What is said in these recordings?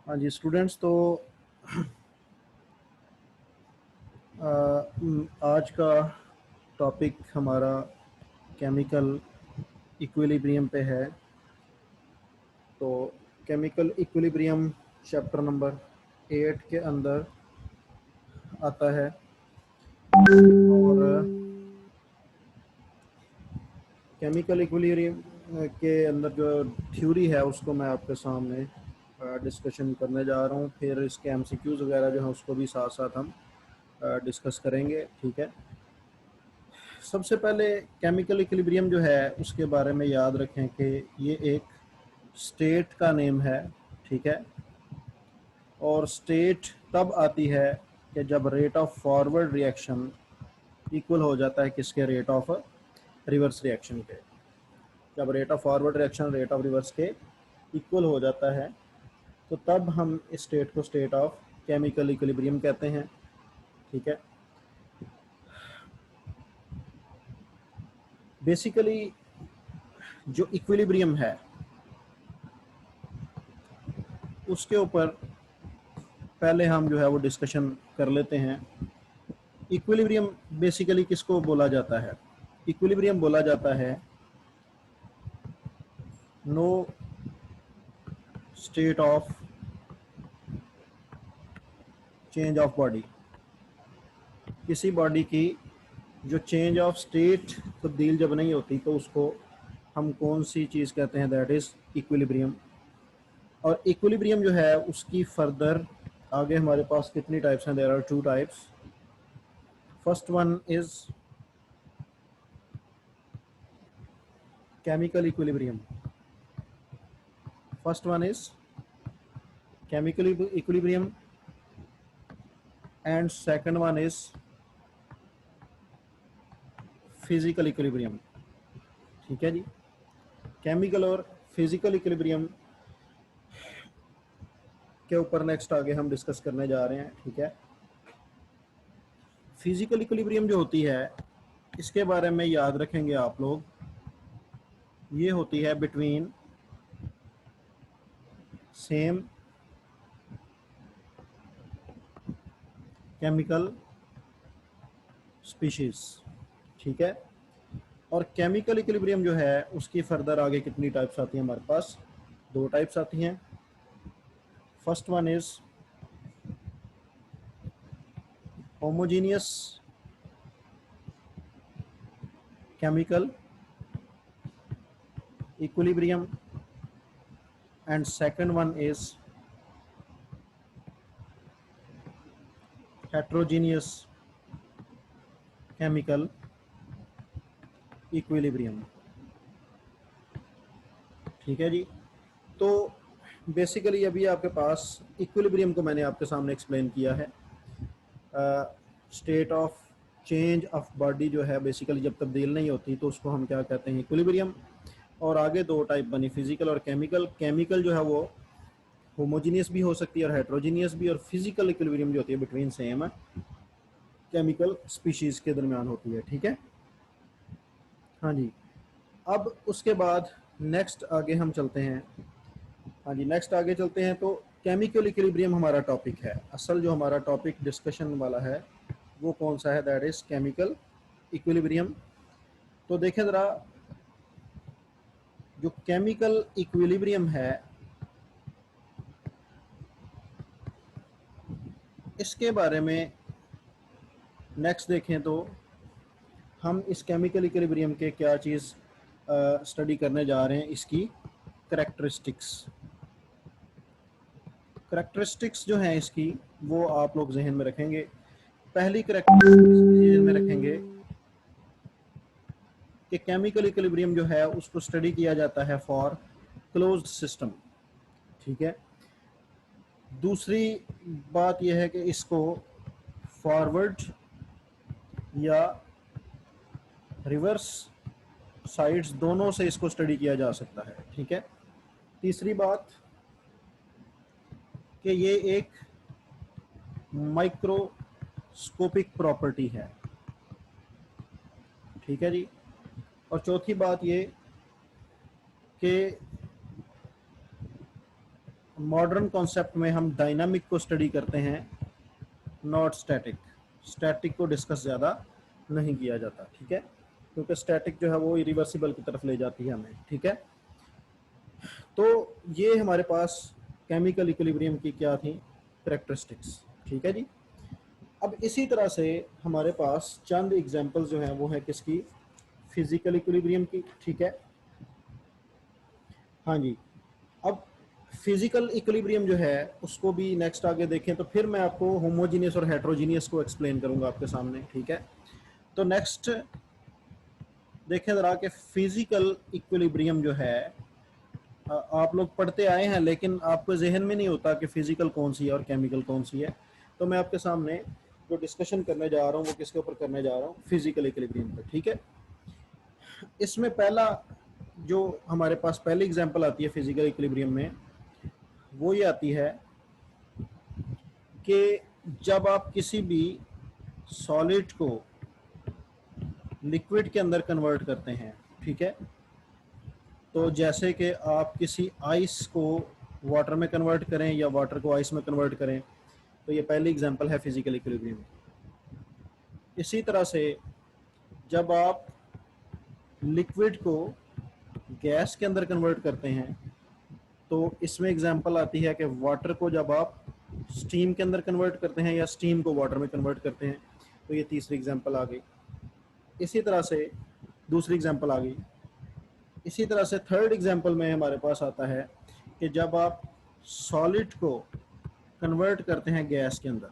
हाँ जी स्टूडेंट्स, तो आज का टॉपिक हमारा केमिकल इक्विलिब्रियम पे है। तो केमिकल इक्विलिब्रियम चैप्टर नंबर 8 के अंदर आता है। और केमिकल इक्विलिब्रियम के अंदर जो थ्योरी है उसको मैं आपके सामने डिस्कशन करने जा रहा हूँ। फिर इसके एमसीक्यूज़ वगैरह जो हैं उसको भी साथ साथ हम डिस्कस करेंगे। ठीक है, सबसे पहले केमिकल इक्विलिब्रियम जो है उसके बारे में याद रखें कि ये एक स्टेट का नेम है। ठीक है, और स्टेट तब आती है कि जब rate of forward reaction equal हो जाता है किसके, रेट ऑफ रिवर्स रिएक्शन के। जब rate of forward reaction rate of reverse के इक्वल हो जाता है तो तब हम इस स्टेट को स्टेट ऑफ केमिकल इक्विलिब्रियम कहते हैं। ठीक है, बेसिकली जो इक्विलिब्रियम है उसके ऊपर पहले हम जो है वो डिस्कशन कर लेते हैं। इक्विलिब्रियम बेसिकली किसको बोला जाता है? इक्विलिब्रियम बोला जाता है no state of change of body. किसी बॉडी की जो चेंज ऑफ स्टेट तब्दील जब नहीं होती तो उसको हम कौन सी चीज़ कहते हैं? That is equilibrium. और इक्विलिब्रियम जो है उसकी फर्दर आगे हमारे पास कितनी टाइप्स हैं? There are two types. First one is chemical equilibrium. First one is chemical equilibrium and second one is physical equilibrium. ठीक है जी, केमिकल और फिजिकल इक्विलिब्रियम के ऊपर नेक्स्ट आगे हम डिस्कस करने जा रहे हैं। ठीक है, फिजिकल इक्विलिब्रियम जो होती है इसके बारे में याद रखेंगे आप लोग, ये होती है बिटवीन सेम केमिकल स्पीशीज। ठीक है, और केमिकल इक्विलिब्रियम जो है उसकी फर्दर आगे कितनी टाइप्स आती हैं? हमारे पास दो टाइप्स आती हैं। First one is homogeneous chemical equilibrium and second one is heterogeneous chemical equilibrium. ठीक है जी, तो बेसिकली अभी आपके पास इक्विलिब्रियम को मैंने आपके सामने एक्सप्लेन किया है। State of change of body जो है बेसिकली जब तब्दील नहीं होती तो उसको हम क्या कहते हैं? इक्विलिब्रियम। और आगे दो टाइप बनी, फिजिकल और केमिकल। केमिकल जो है वो होमोजीनियस भी हो सकती है और हेट्रोजीनियस भी, और फिजिकल इक्विलिब्रियम जो होती है बिटवीन सेम केमिकल स्पीशीज के दरमियान होती है। ठीक है, हाँ जी। अब उसके बाद नेक्स्ट आगे हम चलते हैं। हाँ जी, नेक्स्ट आगे चलते हैं। तो केमिकल इक्विलिब्रियम हमारा टॉपिक है। असल जो हमारा टॉपिक डिस्कशन वाला है वो कौन सा है? That is chemical equilibrium. तो देखें ज़रा, जो केमिकल इक्विलिब्रियम है इसके बारे में नेक्स्ट देखें तो हम इस केमिकल इक्विलिब्रियम के क्या चीज़ स्टडी करने जा रहे हैं? इसकी करेक्टरिस्टिक्स। करेक्टरिस्टिक्स जो हैं इसकी वो आप लोग जहन में रखेंगे। पहली करेक्टरिस्टिक्स जहन में रखेंगे कि केमिकल इक्विलिब्रियम जो है उसको स्टडी किया जाता है फॉर क्लोज्ड सिस्टम। ठीक है, दूसरी बात यह है कि इसको फॉरवर्ड या रिवर्स साइड्स दोनों से इसको स्टडी किया जा सकता है। ठीक है, तीसरी बात कि ये एक माइक्रोस्कोपिक प्रॉपर्टी है। ठीक है जी, और चौथी बात ये कि मॉडर्न कॉन्सेप्ट में हम डायनामिक को स्टडी करते हैं, नॉट स्टैटिक। स्टैटिक को डिस्कस ज़्यादा नहीं किया जाता, ठीक है, क्योंकि स्टैटिक जो है वो इरिवर्सिबल की तरफ ले जाती है हमें, ठीक है। तो ये हमारे पास केमिकल इक्विलिब्रियम की क्या थी, करेक्टरिस्टिक्स, ठीक है जी। अब इसी तरह से हमारे पास चंद एग्जांपल्स जो हैं वो है किसकी, फिजिकल इक्विलिब्रियम की, ठीक है। हाँ जी, अब फिजिकल इक्विलिब्रियम जो है उसको भी नेक्स्ट आगे देखें तो फिर मैं आपको होमोजीनियस और हेट्रोजीनियस को एक्सप्लेन करूंगा आपके सामने, ठीक है। तो नेक्स्ट देखें ज़रा कि फिजिकल इक्विलिब्रियम जो है आप लोग पढ़ते आए हैं लेकिन आपको जहन में नहीं होता कि फिजिकल कौन सी है और केमिकल कौन सी है। तो मैं आपके सामने जो डिस्कशन करने जा रहा हूँ वो किसके ऊपर करने जा रहा हूँ, फिजिकल इक्विलिब्रियम पर, ठीक है। इसमें पहला जो हमारे पास पहली एग्जांपल आती है फिजिकल इक्विलिब्रियम में वो ये आती है कि जब आप किसी भी सॉलिड को लिक्विड के अंदर कन्वर्ट करते हैं, ठीक है। तो जैसे कि आप किसी आइस को वाटर में कन्वर्ट करें या वाटर को आइस में कन्वर्ट करें, तो ये पहली एग्जांपल है फिजिकल इक्विलिब्रियम। इसी तरह से जब आप लिक्विड को गैस के अंदर कन्वर्ट करते हैं तो इसमें एग्जांपल आती है कि वाटर को जब आप स्टीम के अंदर कन्वर्ट करते हैं या स्टीम को वाटर में कन्वर्ट करते हैं, तो ये तीसरी एग्जांपल आ गई। इसी तरह से दूसरी एग्जांपल आ गई। इसी तरह से थर्ड एग्जांपल में हमारे पास आता है कि जब आप सॉलिड को कन्वर्ट करते हैं गैस के अंदर,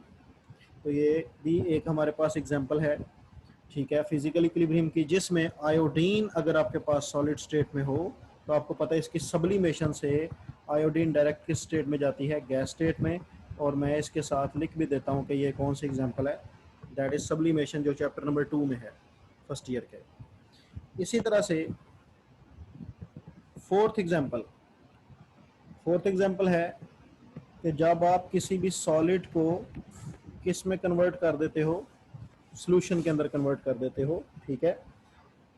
तो ये भी एक हमारे पास एग्जांपल है, ठीक है, फिजिकल इक्विलिब्रियम की, जिसमें आयोडीन अगर आपके पास सॉलिड स्टेट में हो तो आपको पता है इसकी सब्लिमेशन से आयोडीन डायरेक्ट किस स्टेट में जाती है, गैस स्टेट में। और मैं इसके साथ लिख भी देता हूँ कि ये कौन सी एग्जांपल है, दैट इज सब्लिमेशन, जो चैप्टर नंबर 2 में है फर्स्ट ईयर के। इसी तरह से फोर्थ एग्जांपल है कि जब आप किसी भी सॉलिड को किस में कन्वर्ट कर देते हो, सॉल्यूशन के अंदर कन्वर्ट कर देते हो, ठीक है।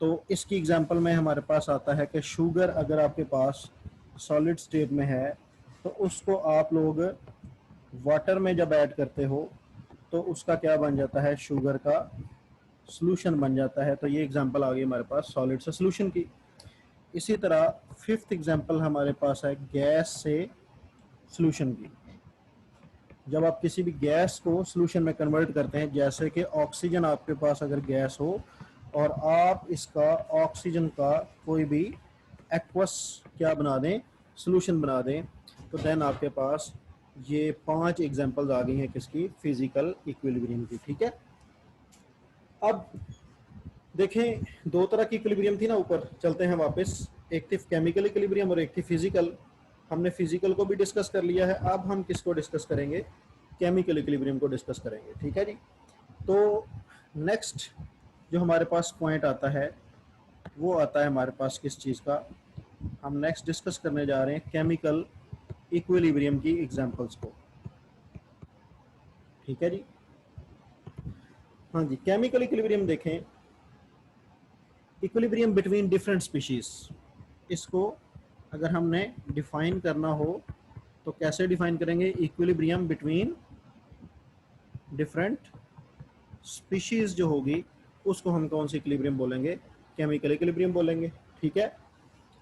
तो इसकी एग्जांपल में हमारे पास आता है कि शुगर अगर आपके पास सॉलिड स्टेट में है तो उसको आप लोग वाटर में जब ऐड करते हो तो उसका क्या बन जाता है, शुगर का सॉल्यूशन बन जाता है। तो ये एग्जांपल आ गई हमारे पास सॉलिड से सॉल्यूशन की। इसी तरह फिफ्थ एग्जांपल हमारे पास है गैस से सॉल्यूशन की। जब आप किसी भी गैस को सॉल्यूशन में कन्वर्ट करते हैं, जैसे कि ऑक्सीजन आपके पास अगर गैस हो और आप इसका ऑक्सीजन का कोई भी एक्वस क्या बना दें, सॉल्यूशन बना दें, तो देन आपके पास ये 5 एग्जांपल्स आ गई हैं किसकी, फिजिकल इक्विलिब्रियम की, ठीक है। अब देखें दो तरह की इक्विलिब्रियम थी ना, ऊपर चलते हैं वापस, एक थी केमिकल इक्विलिब्रियम और एक थी फिजिकल। हमने फिजिकल को भी डिस्कस कर लिया है, अब हम किसको डिस्कस करेंगे, केमिकल इक्विलिब्रियम को डिस्कस करेंगे, ठीक है जी। तो नेक्स्ट जो हमारे पास पॉइंट आता है वो आता है हमारे पास किस चीज़ का, हम नेक्स्ट डिस्कस करने जा रहे हैं केमिकल इक्विलिब्रियम की एग्जांपल्स को, ठीक है जी। हाँ जी, केमिकल इक्विलिब्रियम देखें, इक्विलिब्रियम बिटवीन डिफरेंट स्पीशीज, इसको अगर हमने डिफाइन करना हो तो कैसे डिफाइन करेंगे, इक्विलिब्रियम बिटवीन डिफरेंट स्पीशीज जो होगी उसको हम कौन सी इक्विलिब्रियम बोलेंगे, केमिकल इक्विलिब्रियम बोलेंगे, ठीक है।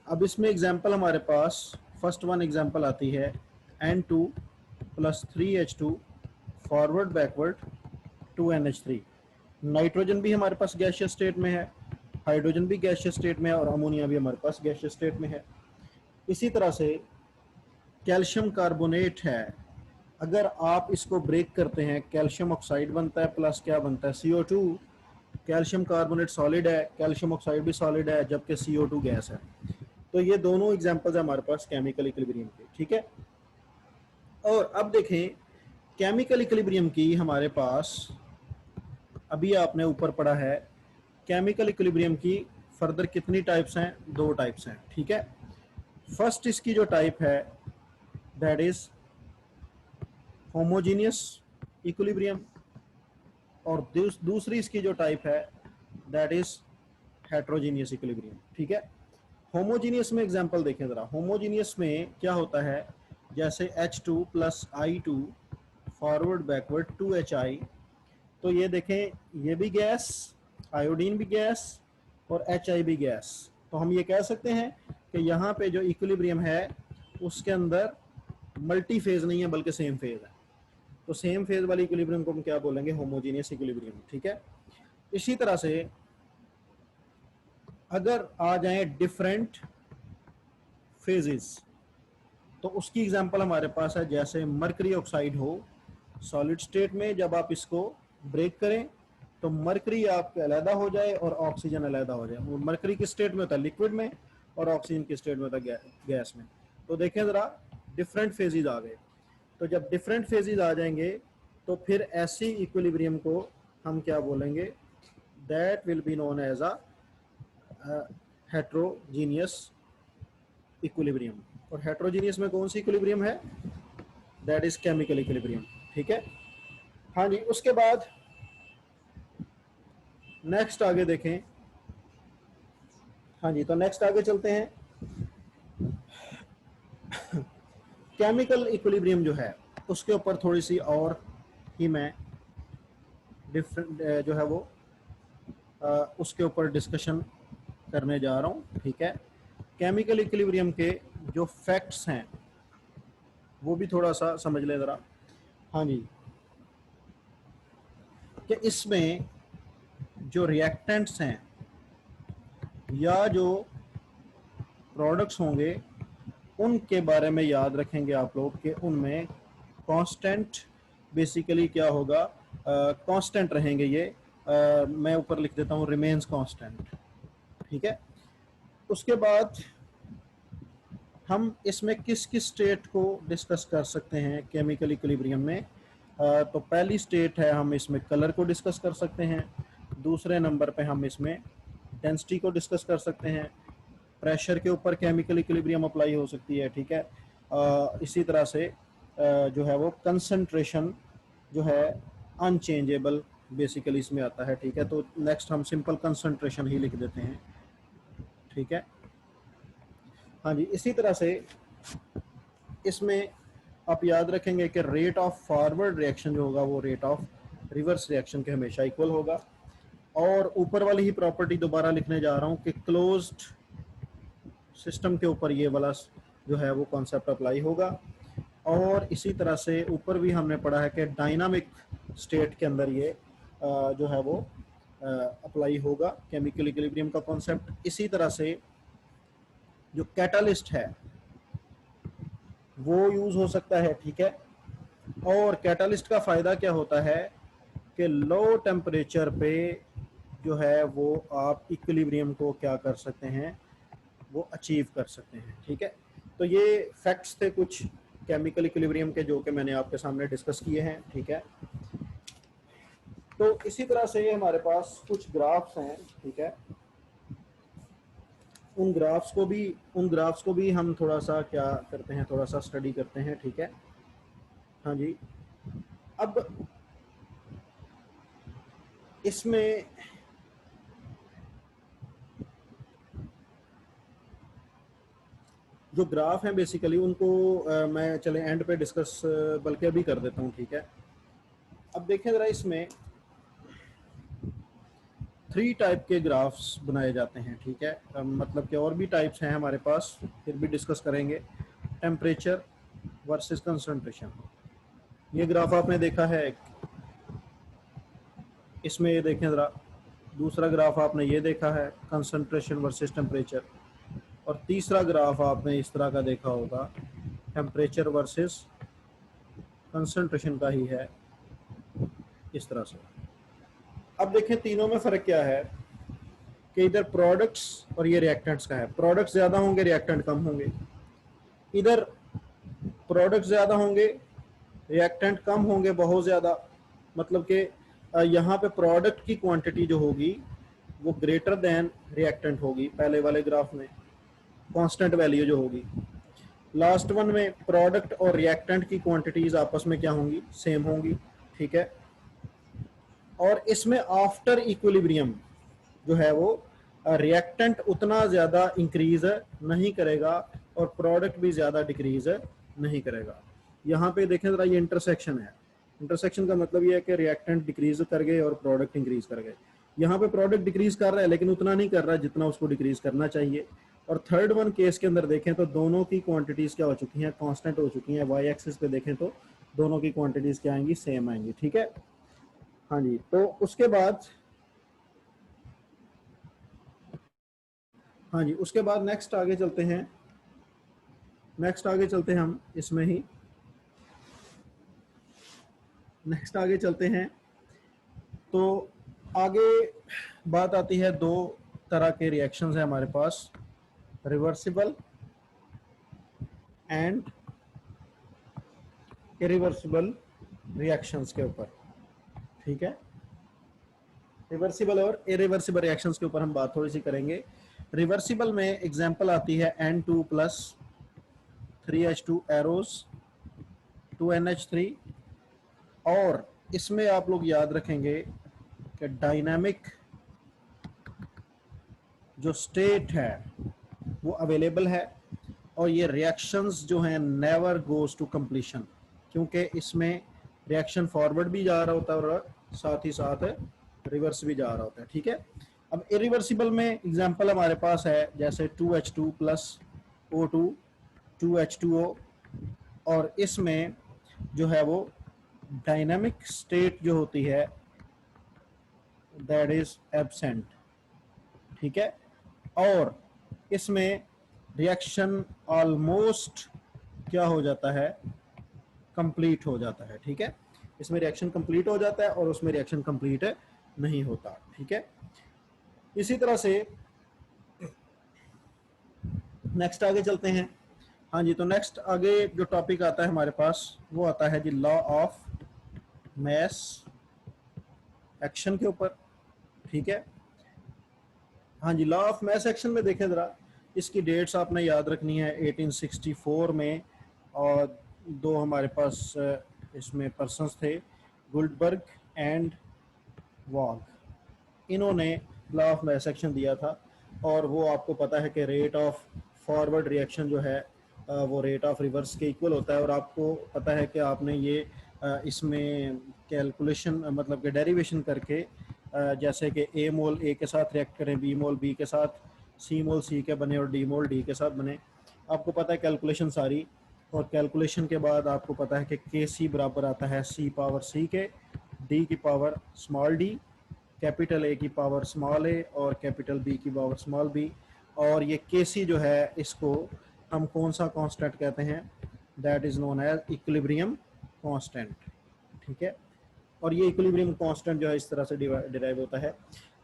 अब इसमें एग्जांपल हमारे पास फर्स्ट वन एग्जांपल आती है N2 + 3H2 forward backward 2NH3। Nitrogen भी हमारे पास गैसियस स्टेट में है, हाइड्रोजन भी गैसियस स्टेट में है और अमोनिया भी हमारे पास गैसियस स्टेट में है। इसी तरह से कैल्शियम कार्बोनेट है, अगर आप इसको ब्रेक करते हैं कैल्शियम ऑक्साइड बनता है प्लस क्या बनता है, CO2। कैल्शियम कार्बोनेट सॉलिड है, कैल्शियम ऑक्साइड भी सॉलिड है, जबकि CO2 गैस है। तो ये दोनों एग्जांपल्स है हमारे पास केमिकल इक्विलिब्रियम के, ठीक है। और अब देखें केमिकल इक्विलिब्रियम की हमारे पास अभी आपने ऊपर पढ़ा है, केमिकल इक्विलिब्रियम की फर्दर कितनी टाइप्स हैं, 2 टाइप्स हैं, ठीक है। फर्स्ट इसकी जो टाइप है दैट इज होमोजीनियस इक्विलिब्रियम और दूसरी इसकी जो टाइप है दैट इज हेट्रोजीनियस इक्विलिब्रियम, ठीक है। होमोजीनियस में एग्जांपल देखें जरा, होमोजीनियस में क्या होता है जैसे H2 plus I2 forward backward 2HI। तो ये देखें, ये भी गैस, आयोडीन भी गैस और HI भी गैस। तो हम ये कह सकते हैं कि यहाँ पे जो इक्विलिब्रियम है उसके अंदर मल्टी फेज नहीं है बल्कि सेम फेज है। तो सेम फेज वाली इक्विलिब्रियम को हम क्या बोलेंगे? Homogeneous equilibrium. ठीक है। इसी तरह से अगर आ जाए डिफरेंट फेजेस, तो उसकी एग्जांपल हमारे पास है, जैसे मरकरी ऑक्साइड हो सॉलिड स्टेट में, जब आप इसको ब्रेक करें तो मरकरी आपके अलहदा हो जाए और ऑक्सीजन अलहदा हो जाए। वो मरकरी किस स्टेट में होता है? लिक्विड में। और ऑक्सीजन किस स्टेट में होता है? गैस में। तो देखें ज़रा, डिफरेंट फेजेज आ गए। तो जब डिफरेंट फेजेज आ जाएंगे तो फिर ऐसी इक्विलिब्रियम को हम क्या बोलेंगे? That will be known as a heterogeneous equilibrium. और हेट्रोजीनियस में कौन सी इक्विलिब्रियम है? That is chemical equilibrium. ठीक है। हाँ जी, उसके बाद नेक्स्ट आगे देखें। हाँ जी, तो नेक्स्ट आगे चलते हैं। केमिकल इक्विलिब्रियम जो है उसके ऊपर थोड़ी सी और ही मैं डिफरेंट जो है वो उसके ऊपर डिस्कशन करने जा रहा हूँ। ठीक है। केमिकल इक्विलिब्रियम के जो फैक्ट्स हैं वो भी थोड़ा सा समझ लें ज़रा। हाँ जी, कि इसमें जो रिएक्टेंट्स हैं या जो प्रोडक्ट्स होंगे उनके बारे में याद रखेंगे आप लोग कि उनमें कांस्टेंट बेसिकली क्या होगा? कांस्टेंट रहेंगे ये। मैं ऊपर लिख देता हूँ रिमेन्स कांस्टेंट। ठीक है। उसके बाद हम इसमें किस किस स्टेट को डिस्कस कर सकते हैं केमिकल इक्विलिब्रियम में? तो पहली स्टेट है, हम इसमें कलर को डिस्कस कर सकते हैं। दूसरे नंबर पे हम इसमें डेंसिटी को डिस्कस कर सकते हैं। प्रेशर के ऊपर केमिकल इक्विलिब्रियम अप्लाई हो सकती है। ठीक है। इसी तरह से जो है वो कंसंट्रेशन जो है अनचेंजेबल बेसिकली इसमें आता है। ठीक है। तो नेक्स्ट हम सिंपल कंसंट्रेशन ही लिख देते हैं। ठीक है। हाँ जी, इसी तरह से इसमें आप याद रखेंगे कि रेट ऑफ फॉरवर्ड रिएक्शन जो होगा वो रेट ऑफ रिवर्स रिएक्शन के हमेशा इक्वल होगा। और ऊपर वाली ही प्रॉपर्टी दोबारा लिखने जा रहा हूँ कि क्लोज्ड सिस्टम के ऊपर ये वाला जो है वो कॉन्सेप्ट अप्लाई होगा। और इसी तरह से ऊपर भी हमने पढ़ा है कि डायनामिक स्टेट के अंदर ये जो है वो अप्लाई होगा केमिकल इक्विलिब्रियम का कॉन्सेप्ट। इसी तरह से जो कैटालिस्ट है वो यूज हो सकता है। ठीक है। और कैटालिस्ट का फ़ायदा क्या होता है कि लो टेम्परेचर पे जो है वो आप इक्विलिब्रियम को क्या कर सकते हैं? वो अचीव कर सकते हैं। ठीक है। तो ये फैक्ट्स थे कुछ केमिकल इक्विलिब्रियम के जो कि मैंने आपके सामने डिस्कस किए हैं। ठीक है। तो इसी तरह से हमारे पास कुछ ग्राफ्स हैं। ठीक है। उन ग्राफ्स को भी हम थोड़ा सा क्या करते हैं? थोड़ा सा स्टडी करते हैं। ठीक है। हाँ जी। अब इसमें जो ग्राफ हैं बेसिकली उनको मैं चले एंड पे डिस्कस बल्कि अभी कर देता हूँ। ठीक है। अब देखें ज़रा, इसमें 3 टाइप के ग्राफ्स बनाए जाते हैं। ठीक है। मतलब कि और भी टाइप्स हैं हमारे पास, फिर भी डिस्कस करेंगे। टेम्परेचर वर्सेस कंसंट्रेशन, ये ग्राफ आपने देखा है। इसमें ये देखें ज़रा, दूसरा ग्राफ आपने ये देखा है कंसंट्रेशन वर्सेस टेम्परेचर। और तीसरा ग्राफ आपने इस तरह का देखा होगा, टेम्परेचर वर्सेस कंसंट्रेशन का ही है, इस तरह से। अब देखें तीनों में फ़र्क क्या है कि इधर प्रोडक्ट्स और ये रिएक्टेंट्स का है। प्रोडक्ट्स ज़्यादा होंगे, रिएक्टेंट कम होंगे। इधर प्रोडक्ट्स ज़्यादा होंगे, रिएक्टेंट कम होंगे, बहुत ज़्यादा। मतलब कि यहाँ पे प्रोडक्ट की क्वांटिटी जो होगी वो ग्रेटर दैन रिएक्टेंट होगी पहले वाले ग्राफ में, कांस्टेंट वैल्यू जो होगी। लास्ट वन में प्रोडक्ट और रिएक्टेंट की क्वांटिटीज आपस में क्या होंगी? सेम होंगी। ठीक है। और इसमें आफ्टर इक्विलिब्रियम जो है वो रिएक्टेंट उतना ज़्यादा इंक्रीज नहीं करेगा और प्रोडक्ट भी ज़्यादा डिक्रीज नहीं करेगा। यहाँ पे देखें ज़रा, ये इंटरसेक्शन है। इंटरसेक्शन का मतलब ये है कि रिएक्टेंट डिक्रीज कर गए और प्रोडक्ट इंक्रीज कर गए। यहाँ पे प्रोडक्ट डिक्रीज कर रहा है लेकिन उतना नहीं कर रहा जितना उसको डिक्रीज करना चाहिए। और थर्ड वन केस के अंदर देखें तो दोनों की क्वांटिटीज़ क्या हो चुकी हैं, कांस्टेंट हो चुकी हैं। वाई एक्सिस पे देखें तो दोनों की क्वांटिटीज़ क्या आएंगी, सेम आएंगी। ठीक है, हाँ जी। तो उसके बाद, हाँ जी, उसके बाद नेक्स्ट आगे चलते हैं। नेक्स्ट आगे चलते हैं हम इसमें ही, नेक्स्ट आगे चलते हैं। तो आगे बात आती है, दो तरह के रिएक्शंस हैं हमारे पास, रिवर्सिबल एंड इरिवर्सिबल रिएक्शंस के ऊपर। ठीक है, रिवर्सिबल और इरिवर्सिबल रिएक्शंस के ऊपर हम बात थोड़ी सी करेंगे। रिवर्सिबल में एग्जांपल आती है N2 plus 3H2 arrows 2NH3। और इसमें आप लोग याद रखेंगे कि डायनामिक जो स्टेट है वो अवेलेबल है, और ये रिएक्शंस जो हैं नेवर गोज टू कंप्लीशन, क्योंकि इसमें रिएक्शन फॉरवर्ड भी जा रहा होता है और साथ ही साथ रिवर्स भी जा रहा होता है। ठीक है, अब इरिवर्सिबल में एग्जांपल हमारे पास है जैसे 2H2 प्लस O2 2H2O, और इसमें जो है वो डायनामिक स्टेट जो होती है दैट इज एब्सेंट। ठीक है, और इसमें रिएक्शन ऑलमोस्ट क्या हो जाता है, कंप्लीट हो जाता है। ठीक है, इसमें रिएक्शन कंप्लीट हो जाता है और उसमें रिएक्शन कंप्लीट नहीं होता। ठीक है, इसी तरह से नेक्स्ट आगे चलते हैं। हाँ जी, तो नेक्स्ट आगे जो टॉपिक आता है हमारे पास वो आता है जी लॉ ऑफ मैस एक्शन के ऊपर। ठीक है, हाँ जी, लॉ ऑफ मैस एक्शन में देखें ज़रा, इसकी डेट्स आपने याद रखनी है। 1864 में, और दो हमारे पास इसमें पर्सन्स थे, गुल्डबर्ग एंड वॉग। इन्होंने लॉ ऑफ मैस एक्शन दिया था, और वो आपको पता है कि रेट ऑफ फॉरवर्ड रिएक्शन जो है वो रेट ऑफ रिवर्स के इक्वल होता है। और आपको पता है कि आपने ये इसमें कैलकुलेशन मतलब कि डेरिवेशन करके, जैसे कि ए मोल ए के साथ रिएक्ट करें, बी मोल बी के साथ, सी मोल सी के बने और डी मोल डी के साथ बने, आपको पता है कैलकुलेशन सारी। और कैलकुलेशन के बाद आपको पता है कि के सी बराबर आता है सी पावर सी के, डी की power small D, capital A की पावर स्मॉल ए और कैपिटल बी की पावर स्मॉल बी। और ये के सी जो है इसको हम कौन सा कांस्टेंट कहते हैं, that is known as equilibrium constant. ठीक है, और ये इक्विलिब्रियम कांस्टेंट जो है इस तरह से डिराइव होता है।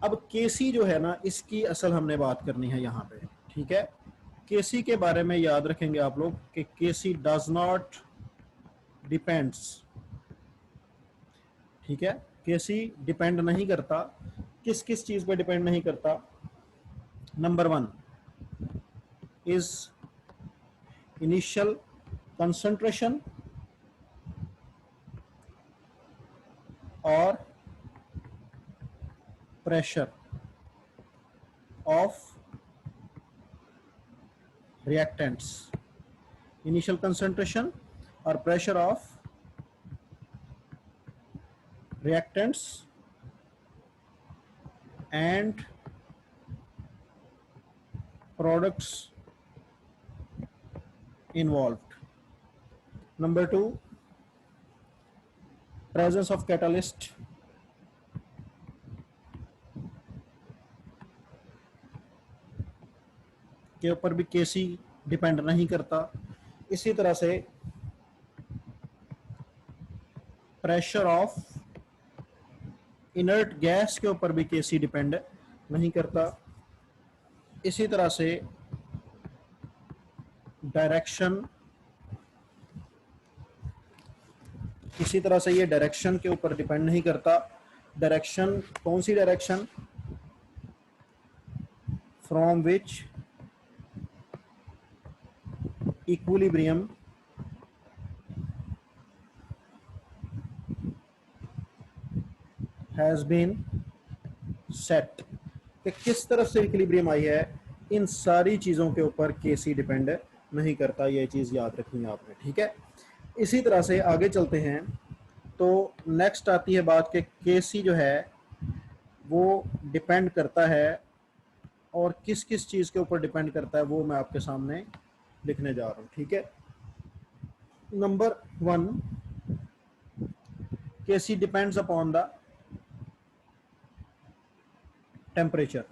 अब के सी जो है ना, इसकी असल हमने बात करनी है यहाँ पे। ठीक है, के सी के बारे में याद रखेंगे आप लोग कि के सी डज नॉट डिपेंड्स। ठीक है, के सी डिपेंड नहीं करता, किस किस चीज़ पे डिपेंड नहीं करता। नंबर 1 इज इनिशियल कंसंट्रेशन और pressure of reactants. Initial concentration और pressure of reactants and products involved. Number 2, presence of catalyst के ऊपर भी केसी डिपेंड नहीं करता। इसी तरह से प्रेशर ऑफ इनर्ट गैस के ऊपर भी केसी डिपेंड नहीं करता। इसी तरह से डायरेक्शन, इसी तरह से ये डायरेक्शन के ऊपर डिपेंड नहीं करता। डायरेक्शन कौन सी direction, from which equilibrium has been set, कि किस तरफ से इक्विलिब्रियम आई है, इन सारी चीज़ों के ऊपर केसी डिपेंड नहीं करता, ये चीज़ याद रखनी है आपने, ठीक है। इसी तरह से आगे चलते हैं। तो नेक्स्ट आती है बात कि केसी जो है वो डिपेंड करता है, और किस किस चीज़ के ऊपर डिपेंड करता है वो मैं आपके सामने लिखने जा रहा हूँ, ठीक है। Number 1, KC depends upon the temperature,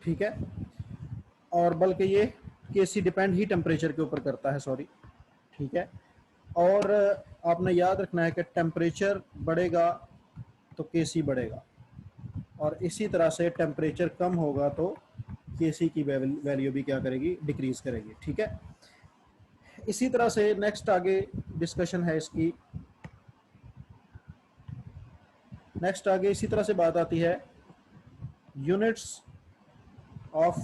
ठीक है। और बल्कि ये केसी डिपेंड ही टेम्परेचर के ऊपर करता है, सॉरी, ठीक है। और आपने याद रखना है कि टेम्परेचर बढ़ेगा तो केसी बढ़ेगा, और इसी तरह से टेम्परेचर कम होगा तो केसी की वैल्यू भी क्या करेगी, डिक्रीज करेगी, ठीक है। इसी तरह से नेक्स्ट आगे डिस्कशन है इसकी, नेक्स्ट आगे इसी तरह से बात आती है यूनिट्स ऑफ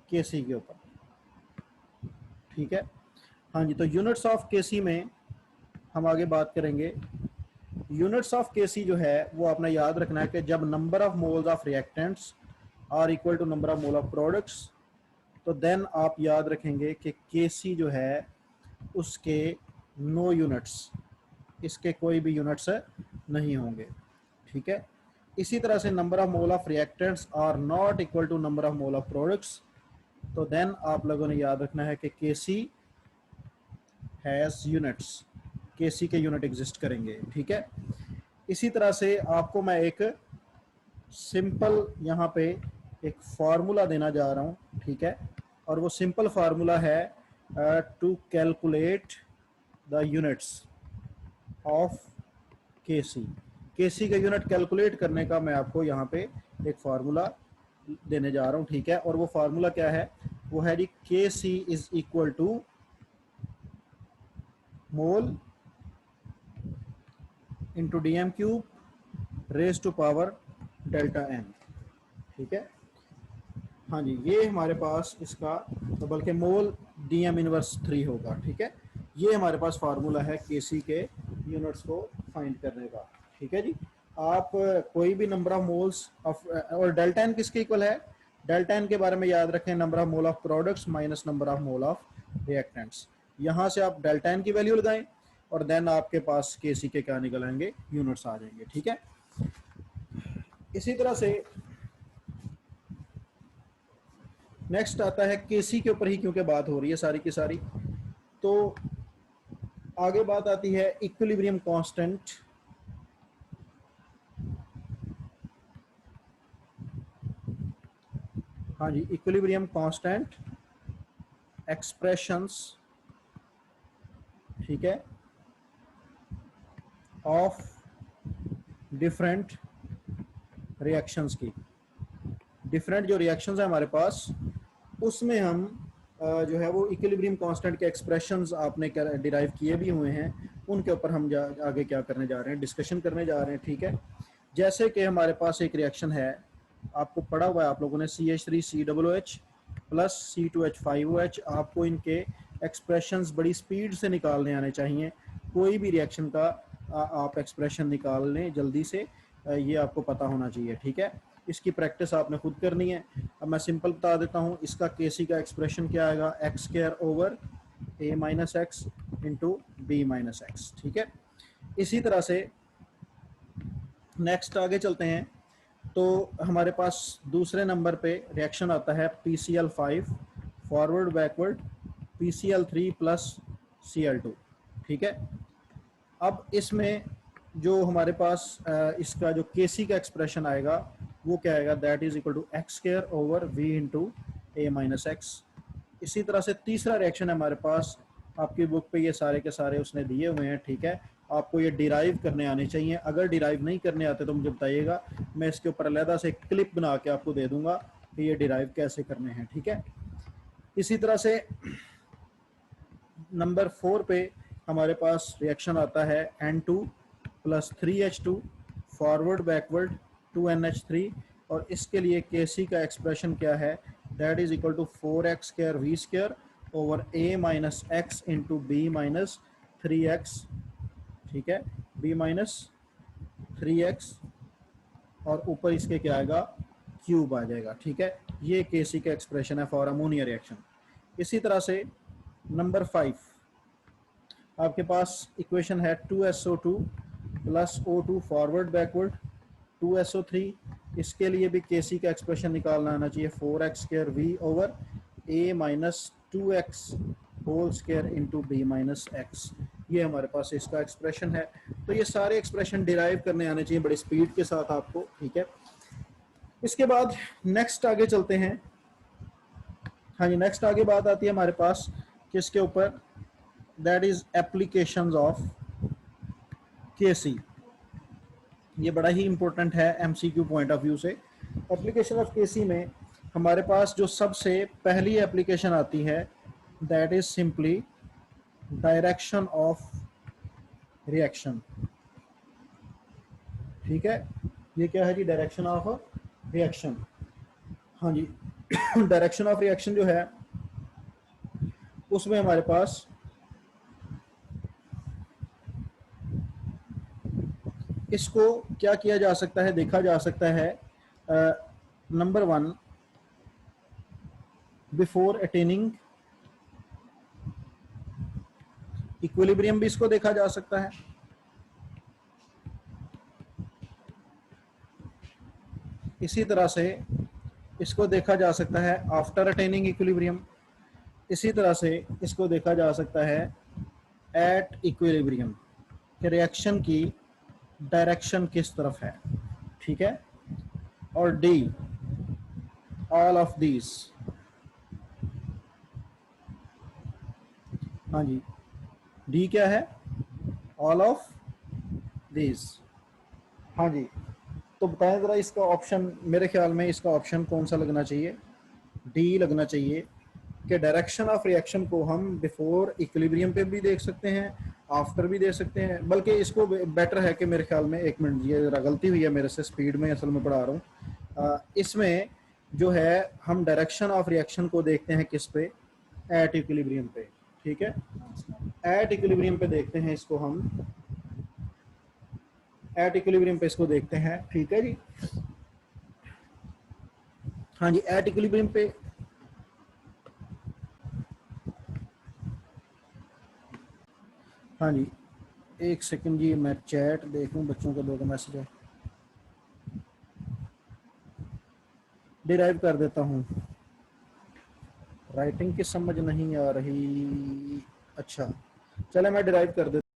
केसी के ऊपर, ठीक है। हाँ जी, तो यूनिट्स ऑफ केसी में हम आगे बात करेंगे। यूनिट्स ऑफ केसी जो है वो आपने याद रखना है कि जब number of moles of reactants are equal to number of mole of products, तो देन आप याद रखेंगे कि केसी जो है उसके नो यूनिट्स, इसके कोई भी यूनिट्स नहीं होंगे, ठीक है। इसी तरह से number of mole of reactants are not equal to number of mole of products, तो देन आप लोगों ने याद रखना है कि केसी हैज़ यूनिट्स, केसी के यूनिट एग्जिस्ट करेंगे, ठीक है। इसी तरह से आपको मैं एक सिंपल यहाँ पे एक फार्मूला देना जा रहा हूँ, ठीक है। और वो सिंपल फार्मूला है to calculate the units of KC. KC का यूनिट कैलकुलेट करने का मैं आपको यहाँ पे एक फार्मूला देने जा रहा हूँ, ठीक है। और वो फार्मूला क्या है, वो है जी K C is equal to mole into D M cube raise to power delta N, ठीक है। हाँ जी, ये हमारे पास इसका, तो बल्कि मोल डी एम इनवर्स 3 होगा, ठीक है। ये हमारे पास फार्मूला है केसी के यूनिट्स को फाइंड करने का, ठीक है जी। आप कोई भी नंबर ऑफ मोल्स ऑफ, और डेल्टा एन किसके इक्वल है, डेल्टा एन के बारे में याद रखें, number of mole of products minus number of mole of reactants. यहाँ से आप डेल्टा एन की वैल्यू लगाएं और देन आपके पास केसी के क्या निकल आएंगे, यूनिट्स आ जाएंगे, ठीक है। इसी तरह से नेक्स्ट आता है केसी के ऊपर ही, क्योंकि बात हो रही है सारी की सारी, तो आगे बात आती है इक्विलिब्रियम कांस्टेंट। हाँ जी, इक्विलिब्रियम कांस्टेंट एक्सप्रेशंस, ठीक है, ऑफ डिफरेंट रिएक्शंस की। डिफरेंट जो रिएक्शंस है हमारे पास, उसमें हम जो है वो इक्विलिब्रियम कांस्टेंट के एक्सप्रेशंस आपने डिराइव किए भी हुए हैं, उनके ऊपर हम आगे क्या करने जा रहे हैं, डिस्कशन करने जा रहे हैं, ठीक है। जैसे कि हमारे पास एक रिएक्शन है, आपको पढ़ा हुआ है आप लोगों ने, CH3COOH प्लस C2H5OH। आपको इनके एक्सप्रेशंस बड़ी स्पीड से निकालने आने चाहिए, कोई भी रिएक्शन का आप एक्सप्रेशन निकाल लें जल्दी से, ये आपको पता होना चाहिए, ठीक है। इसकी प्रैक्टिस आपने खुद करनी है। अब मैं सिंपल बता देता हूँ, इसका केसी का एक्सप्रेशन क्या आएगा, x² over a minus x into b minus x, ठीक है। इसी तरह से नेक्स्ट आगे चलते हैं, तो हमारे पास दूसरे नंबर पे रिएक्शन आता है PCl5 forward backward PCl3 plus Cl2, ठीक है। अब इसमें जो हमारे पास इसका जो केसी का एक्सप्रेशन आएगा वो क्या आएगा, that is equal to x² over v into a minus x. इसी तरह से तीसरा रिएक्शन है हमारे पास, आपकी बुक पे ये सारे के सारे उसने दिए हुए हैं, ठीक है। आपको ये डिराइव करने आने चाहिए, अगर डिराइव नहीं करने आते तो मुझे बताइएगा, मैं इसके ऊपर अलहदा से क्लिप बना के आपको दे दूंगा कि ये डिराइव कैसे करने हैं, ठीक है। इसी तरह से नंबर 4 पे हमारे पास रिएक्शन आता है N2 plus 3H2 forward backward 2NH3, और इसके लिए केसी का एक्सप्रेशन क्या है, that is equal to 4x² v² over a minus x into b minus 3x, ठीक है, b माइनस 3x, और ऊपर इसके क्या आएगा, क्यूब आ जाएगा, ठीक है। ये केसी का एक्सप्रेशन है फॉर अमोनिया रिएक्शन। इसी तरह से नंबर 5 आपके पास इक्वेशन है 2SO2 plus O2 forward backward 2SO3, इसके लिए भी केसी का एक्सप्रेशन निकालना आना चाहिए 4x² v over a minus 2x whole square into b minus x. ये हमारे पास इसका एक्सप्रेशन है। तो ये सारे एक्सप्रेशन डिराइव करने आने चाहिए बड़ी स्पीड के साथ आपको, ठीक है। इसके बाद नेक्स्ट आगे चलते हैं। हाँ जी, नेक्स्ट आगे बात आती है हमारे पास किसके ऊपर, that is applications of KC. ये बड़ा ही इंपॉर्टेंट है एमसीक्यू पॉइंट ऑफ व्यू से। एप्लीकेशन ऑफ केसी में हमारे पास जो सबसे पहली एप्लीकेशन आती है that is simply direction of reaction, ठीक है। ये क्या है जी, डायरेक्शन ऑफ रिएक्शन। हाँ जी, डायरेक्शन ऑफ रिएक्शन जो है उसमें हमारे पास इसको क्या किया जा सकता है, देखा जा सकता है। नंबर 1, बिफोर अटेनिंग इक्विलिब्रियम भी इसको देखा जा सकता है। इसी तरह से इसको देखा जा सकता है आफ्टर अटेनिंग इक्विलिब्रियम। इसी तरह से इसको देखा जा सकता है एट इक्विलिब्रियम कि रिएक्शन की डायरेक्शन किस तरफ है, ठीक है। और डी, ऑल ऑफ दीज। हाँ जी, डी क्या है, ऑल ऑफ दीज। हाँ जी, तो बताएं जरा इसका ऑप्शन, मेरे ख्याल में इसका ऑप्शन कौन सा लगना चाहिए, डी लगना चाहिए कि डायरेक्शन ऑफ रिएक्शन को हम बिफोर इक्विलिब्रियम पे भी देख सकते हैं, आफ्टर भी देख सकते हैं। बल्कि इसको बेटर है कि मेरे ख्याल में, एक मिनट ये जरा गलती हुई है मेरे से, स्पीड में असल में पढ़ा रहा हूँ। इसमें जो है हम डायरेक्शन ऑफ रिएक्शन को देखते हैं किस पे, एट इक्विलिब्रियम पे, ठीक है। एट इक्विलिब्रियम पे देखते हैं इसको हम, एट इक्विलिब्रियम पे इसको देखते हैं, ठीक है जी। हाँ जी, एट इक्विलिब्रियम पे हाँ जी, एक सेकंड जी, मैं चैट देखूं, बच्चों का 2 मैसेज है, डिराइव कर देता हूँ। राइटिंग की समझ नहीं आ रही, अच्छा चले मैं डिराइव कर देता